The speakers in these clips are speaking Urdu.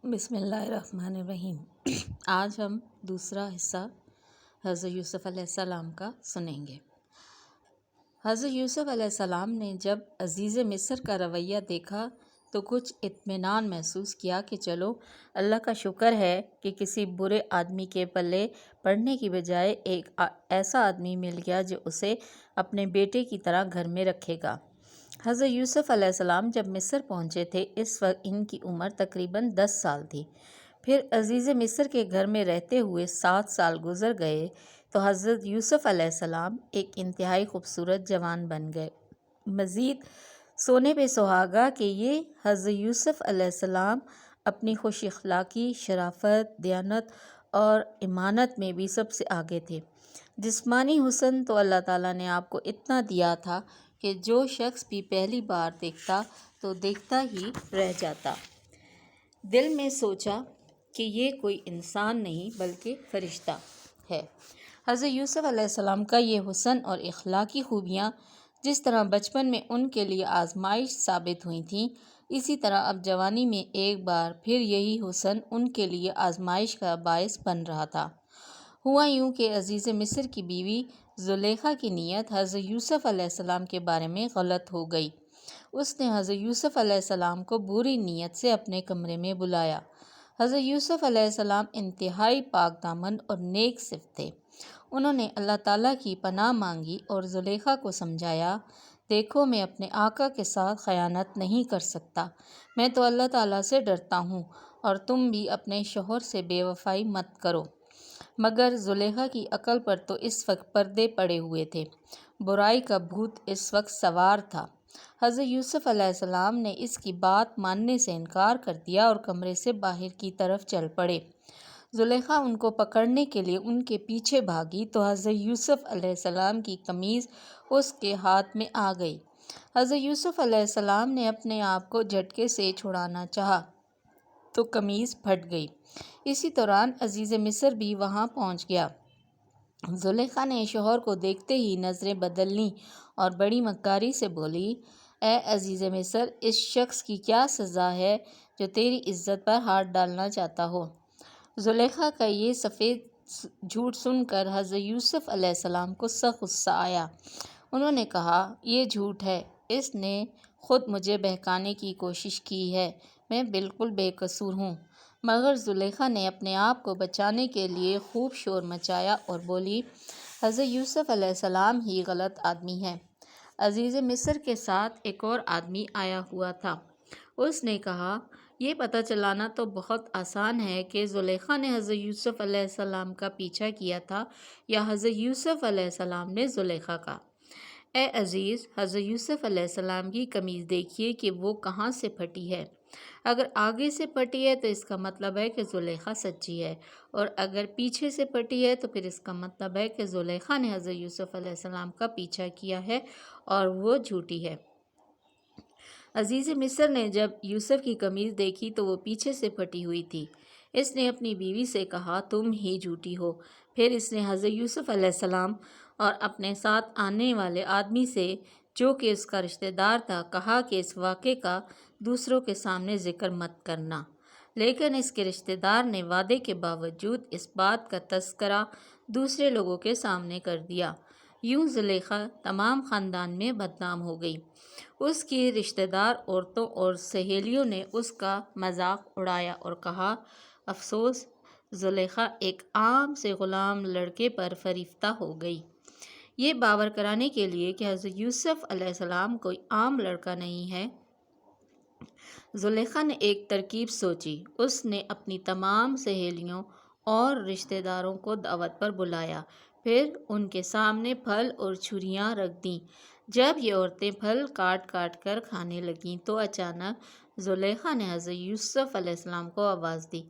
بسم اللہ الرحمن الرحیم۔ آج ہم دوسرا حصہ حضرت یوسف علیہ السلام کا سنیں گے۔ حضرت یوسف علیہ السلام نے جب عزیز مصر کا رویہ دیکھا تو کچھ اطمینان محسوس کیا کہ چلو اللہ کا شکر ہے کہ کسی برے آدمی کے پلے پڑنے کی بجائے ایک ایسا آدمی مل گیا جو اسے اپنے بیٹے کی طرح گھر میں رکھے گا۔ حضرت یوسف علیہ السلام جب مصر پہنچے تھے اس وقت ان کی عمر تقریباً 10 سال تھی۔ پھر عزیز مصر کے گھر میں رہتے ہوئے 7 سال گزر گئے تو حضرت یوسف علیہ السلام ایک انتہائی خوبصورت جوان بن گئے۔ مزید سونے پہ سہاگا کہ یہ حضرت یوسف علیہ السلام اپنی خوش اخلاقی، شرافت، دیانت اور امانت میں بھی سب سے آگے تھے۔ جسمانی حسن تو اللہ تعالیٰ نے آپ کو اتنا دیا تھا کہ جو شخص بھی پہلی بار دیکھتا تو دیکھتا ہی رہ جاتا۔ دل میں سوچا کہ یہ کوئی انسان نہیں بلکہ فرشتہ ہے۔ حضرت یوسف علیہ السلام کا یہ حسن اور اخلاقی خوبیاں جس طرح بچپن میں ان کے لیے آزمائش ثابت ہوئی تھیں، اسی طرح اب جوانی میں ایک بار پھر یہی حسن ان کے لیے آزمائش کا باعث بن رہا تھا۔ ہوا یوں کہ عزیز مصر کی بیوی زلیخا کی نیت حضرت یوسف علیہ السلام کے بارے میں غلط ہو گئی۔ اس نے حضرت یوسف علیہ السلام کو بری نیت سے اپنے کمرے میں بلایا۔ حضرت یوسف علیہ السلام انتہائی پاک دامن اور نیک صفت تھے۔ انہوں نے اللہ تعالیٰ کی پناہ مانگی اور زلیخا کو سمجھایا، دیکھو میں اپنے آقا کے ساتھ خیانت نہیں کر سکتا، میں تو اللہ تعالیٰ سے ڈرتا ہوں، اور تم بھی اپنے شوہر سے بے وفائی مت کرو۔ مگر زلیخا کی عقل پر تو اس وقت پردے پڑے ہوئے تھے، برائی کا بھوت اس وقت سوار تھا۔ حضرت یوسف علیہ السلام نے اس کی بات ماننے سے انکار کر دیا اور کمرے سے باہر کی طرف چل پڑے۔ زلیخا ان کو پکڑنے کے لیے ان کے پیچھے بھاگی تو حضرت یوسف علیہ السلام کی قمیض اس کے ہاتھ میں آ گئی۔ حضرت یوسف علیہ السلام نے اپنے آپ کو جھٹکے سے چھڑانا چاہا تو قمیض پھٹ گئی۔ اسی دوران عزیز مصر بھی وہاں پہنچ گیا۔ زلیخا نے شوہر کو دیکھتے ہی نظریں بدل لیں اور بڑی مکاری سے بولی، اے عزیز مصر، اس شخص کی کیا سزا ہے جو تیری عزت پر ہاتھ ڈالنا چاہتا ہو؟ زلیخا کا یہ سفید جھوٹ سن کر حضرت یوسف علیہ السلام کو سخت غصہ آیا۔ انہوں نے کہا، یہ جھوٹ ہے، اس نے خود مجھے بہکانے کی کوشش کی ہے، میں بالکل بے قصور ہوں۔ مگر زلیخا نے اپنے آپ کو بچانے کے لیے خوب شور مچایا اور بولی، حضرت یوسف علیہ السلام ہی غلط آدمی ہے۔ عزیز مصر کے ساتھ ایک اور آدمی آیا ہوا تھا۔ اس نے کہا، یہ پتہ چلانا تو بہت آسان ہے کہ زلیخا نے حضرت یوسف علیہ السلام کا پیچھا کیا تھا یا حضرت یوسف علیہ السلام نے زلیخا کا۔ اے عزیز، حضرت یوسف علیہ السلام کی قمیض دیکھیے کہ وہ کہاں سے پھٹی ہے۔ اگر آگے سے پھٹی ہے تو اس کا مطلب ہے کہ زلیخا سچی ہے، اور اگر پیچھے سے پھٹی ہے تو پھر اس کا مطلب ہے کہ زلیخا نے حضرت یوسف علیہ السلام کا پیچھا کیا ہے اور وہ جھوٹی ہے۔ عزیز مصر نے جب یوسف کی قمیض دیکھی تو وہ پیچھے سے پھٹی ہوئی تھی۔ اس نے اپنی بیوی سے کہا، تم ہی جھوٹی ہو۔ پھر اس نے حضرت یوسف علیہ السلام اور اپنے ساتھ آنے والے آدمی سے جو کہ اس کا رشتہ دار تھا کہا کہ اس واقعے کا دوسروں کے سامنے ذکر مت کرنا۔ لیکن اس کے رشتہ دار نے وعدے کے باوجود اس بات کا تذکرہ دوسرے لوگوں کے سامنے کر دیا۔ یوں زلیخا تمام خاندان میں بدنام ہو گئی۔ اس کی رشتہ دار عورتوں اور سہیلیوں نے اس کا مذاق اڑایا اور کہا، افسوس، زلیخا ایک عام سے غلام لڑکے پر فریفتہ ہو گئی۔ یہ باور کرانے کے لیے کہ حضرت یوسف علیہ السلام کوئی عام لڑکا نہیں ہے، زلیخا نے ایک ترکیب سوچی۔ اس نے اپنی تمام سہیلیوں اور رشتہ داروں کو دعوت پر بلایا، پھر ان کے سامنے پھل اور چھریاں رکھ دیں۔ جب یہ عورتیں پھل کاٹ کاٹ کر کھانے لگیں تو اچانک زلیخا نے حضرت یوسف علیہ السلام کو آواز دی۔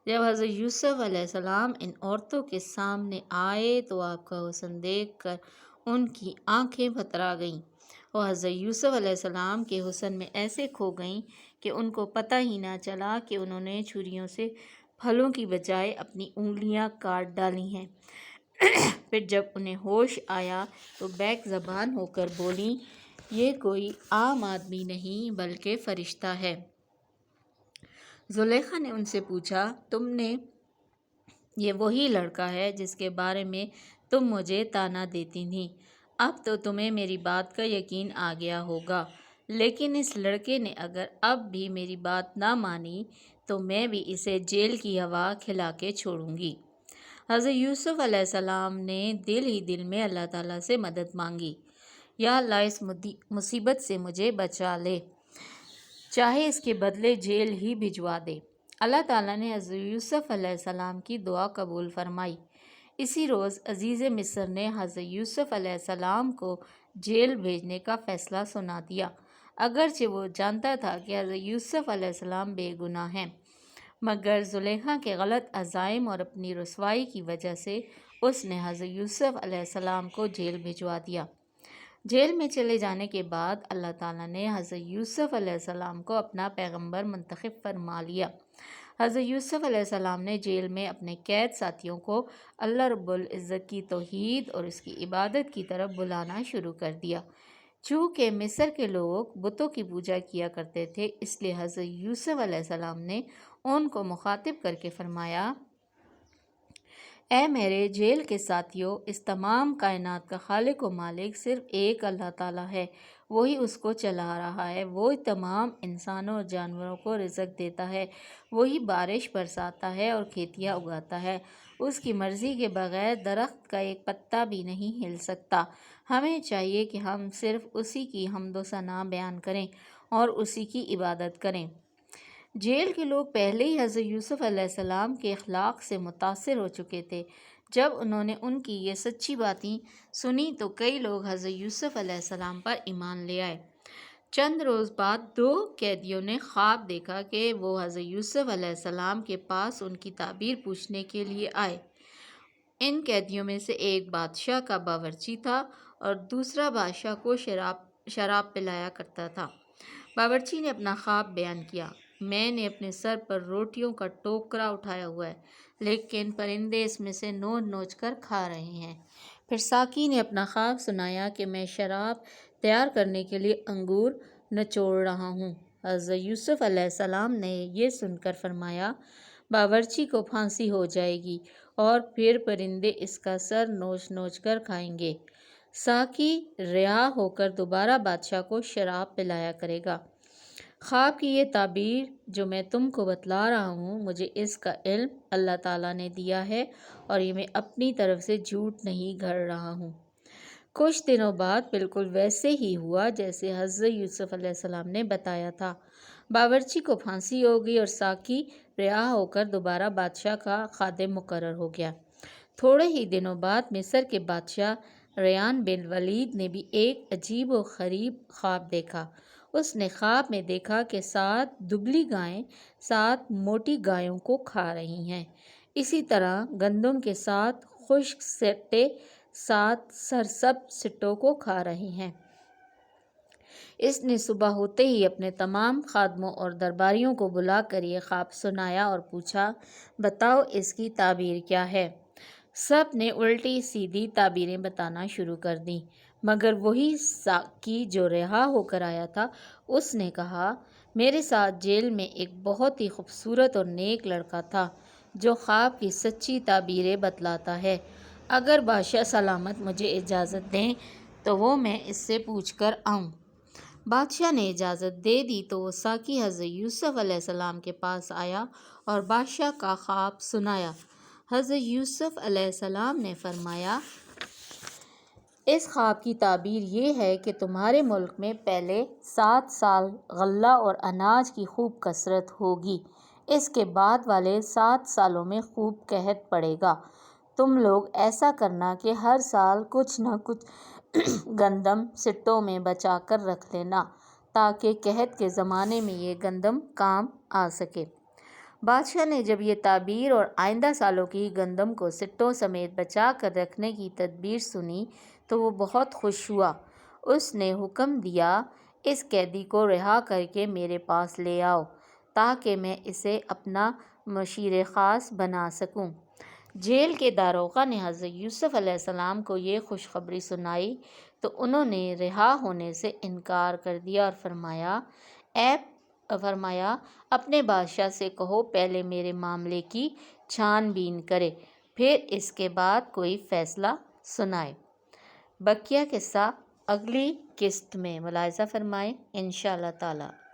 جب حضرت یوسف علیہ السلام ان عورتوں کے سامنے آئے تو آپ کا حسن دیکھ کر ان کی آنکھیں بھترا گئیں۔ وہ حضرت یوسف علیہ السلام کے حسن میں ایسے کھو گئیں کہ ان کو پتہ ہی نہ چلا کہ انہوں نے چھریوں سے پھلوں کی بجائے اپنی انگلیاں کاٹ ڈالی ہیں۔ پھر جب انہیں ہوش آیا تو بیک زبان ہو کر بولیں، یہ کوئی عام آدمی نہیں بلکہ فرشتہ ہے۔ زلیخا نے ان سے پوچھا، تم نے یہ وہی لڑکا ہے جس کے بارے میں تم مجھے طعنہ دیتی تھیں؟ اب تو تمہیں میری بات کا یقین آ گیا ہوگا، لیکن اس لڑکے نے اگر اب بھی میری بات نہ مانی تو میں بھی اسے جیل کی ہوا کھلا کے چھوڑوں گی۔ حضرت یوسف علیہ السلام نے دل ہی دل میں اللہ تعالیٰ سے مدد مانگی، یا اللہ اس مصیبت سے مجھے بچا لے، چاہے اس کے بدلے جیل ہی بھجوا دے۔ اللہ تعالیٰ نے حضرت یوسف علیہ السلام کی دعا قبول فرمائی۔ اسی روز عزیز مصر نے حضرت یوسف علیہ السلام کو جیل بھیجنے کا فیصلہ سنا دیا، اگرچہ وہ جانتا تھا کہ حضرت یوسف علیہ السلام بے گناہ ہیں، مگر زلیخا کے غلط عزائم اور اپنی رسوائی کی وجہ سے اس نے حضرت یوسف علیہ السلام کو جیل بھجوا دیا۔ جیل میں چلے جانے کے بعد اللہ تعالیٰ نے حضرت یوسف علیہ السلام کو اپنا پیغمبر منتخب فرما لیا۔ حضرت یوسف علیہ السلام نے جیل میں اپنے قید ساتھیوں کو اللہ رب العزت کی توحید اور اس کی عبادت کی طرف بلانا شروع کر دیا۔ چونکہ مصر کے لوگ بتوں کی پوجا کیا کرتے تھے، اس لیے حضرت یوسف علیہ السلام نے ان کو مخاطب کر کے فرمایا، اے میرے جیل کے ساتھیوں، اس تمام کائنات کا خالق و مالک صرف ایک اللہ تعالیٰ ہے، وہی اس کو چلا رہا ہے، وہی تمام انسانوں اور جانوروں کو رزق دیتا ہے، وہی بارش برساتا ہے اور کھیتیاں اگاتا ہے، اس کی مرضی کے بغیر درخت کا ایک پتا بھی نہیں ہل سکتا۔ ہمیں چاہیے کہ ہم صرف اسی کی حمد و ثنا بیان کریں اور اسی کی عبادت کریں۔ جیل کے لوگ پہلے ہی حضرت یوسف علیہ السلام کے اخلاق سے متاثر ہو چکے تھے۔ جب انہوں نے ان کی یہ سچی باتیں سنی تو کئی لوگ حضرت یوسف علیہ السلام پر ایمان لے آئے۔ چند روز بعد 2 قیدیوں نے خواب دیکھا کہ وہ حضرت یوسف علیہ السلام کے پاس ان کی تعبیر پوچھنے کے لیے آئے۔ ان قیدیوں میں سے ایک بادشاہ کا باورچی تھا اور دوسرا بادشاہ کو شراب پلایا کرتا تھا۔ باورچی نے اپنا خواب بیان کیا، میں نے اپنے سر پر روٹیوں کا ٹوکرا اٹھایا ہوا ہے، لیکن پرندے اس میں سے نوچ نوچ کر کھا رہے ہیں۔ پھر ساقی نے اپنا خواب سنایا کہ میں شراب تیار کرنے کے لیے انگور نچوڑ رہا ہوں۔ حضرت یوسف علیہ السلام نے یہ سن کر فرمایا، باورچی کو پھانسی ہو جائے گی اور پھر پرندے اس کا سر نوچ نوچ کر کھائیں گے۔ ساقی رہا ہو کر دوبارہ بادشاہ کو شراب پلایا کرے گا۔ خواب کی یہ تعبیر جو میں تم کو بتلا رہا ہوں، مجھے اس کا علم اللہ تعالیٰ نے دیا ہے اور یہ میں اپنی طرف سے جھوٹ نہیں گھڑ رہا ہوں۔ کچھ دنوں بعد بالکل ویسے ہی ہوا جیسے حضرت یوسف علیہ السلام نے بتایا تھا۔ باورچی کو پھانسی ہو گئی اور ساقی رہا ہو کر دوبارہ بادشاہ کا خادم مقرر ہو گیا۔ تھوڑے ہی دنوں بعد مصر کے بادشاہ ریان بن ولید نے بھی ایک عجیب و غریب خواب دیکھا۔ اس نے خواب میں دیکھا کہ 7 دبلی گائیں 7 موٹی گایوں کو کھا رہی ہیں، اسی طرح گندم کے 7 خشک سٹے 7 سرسبز سٹوں کو کھا رہی ہیں۔ اس نے صبح ہوتے ہی اپنے تمام خادموں اور درباریوں کو بلا کر یہ خواب سنایا اور پوچھا، بتاؤ اس کی تعبیر کیا ہے؟ سب نے الٹی سیدھی تعبیریں بتانا شروع کر دیں، مگر وہی ساقی جو رہا ہو کر آیا تھا، اس نے کہا، میرے ساتھ جیل میں ایک بہت ہی خوبصورت اور نیک لڑکا تھا جو خواب کی سچی تعبیریں بتلاتا ہے۔ اگر بادشاہ سلامت مجھے اجازت دیں تو وہ میں اس سے پوچھ کر آؤں۔ بادشاہ نے اجازت دے دی تو وہ ساقی حضرت یوسف علیہ السلام کے پاس آیا اور بادشاہ کا خواب سنایا۔ حضرت یوسف علیہ السلام نے فرمایا، اس خواب کی تعبیر یہ ہے کہ تمہارے ملک میں پہلے 7 سال غلہ اور اناج کی خوب کثرت ہوگی، اس کے بعد والے 7 سالوں میں خوب قحط پڑے گا۔ تم لوگ ایسا کرنا کہ ہر سال کچھ نہ کچھ گندم سٹوں میں بچا کر رکھ لینا تاکہ قحط کے زمانے میں یہ گندم کام آ سکے۔ بادشاہ نے جب یہ تعبیر اور آئندہ سالوں کی گندم کو سٹوں سمیت بچا کر رکھنے کی تدبیر سنی تو وہ بہت خوش ہوا۔ اس نے حکم دیا، اس قیدی کو رہا کر کے میرے پاس لے آؤ تاکہ میں اسے اپنا مشیر خاص بنا سکوں۔ جیل کے داروغہ نے حضرت یوسف علیہ السلام کو یہ خوشخبری سنائی تو انہوں نے رہا ہونے سے انکار کر دیا اور فرمایا، اے فرمایا اپنے بادشاہ سے کہو پہلے میرے معاملے کی چھان بین کرے، پھر اس کے بعد کوئی فیصلہ سنائے۔ بقیہ قصہ اگلی قسط میں ملاحظہ فرمائیں انشاءاللہ تعالی۔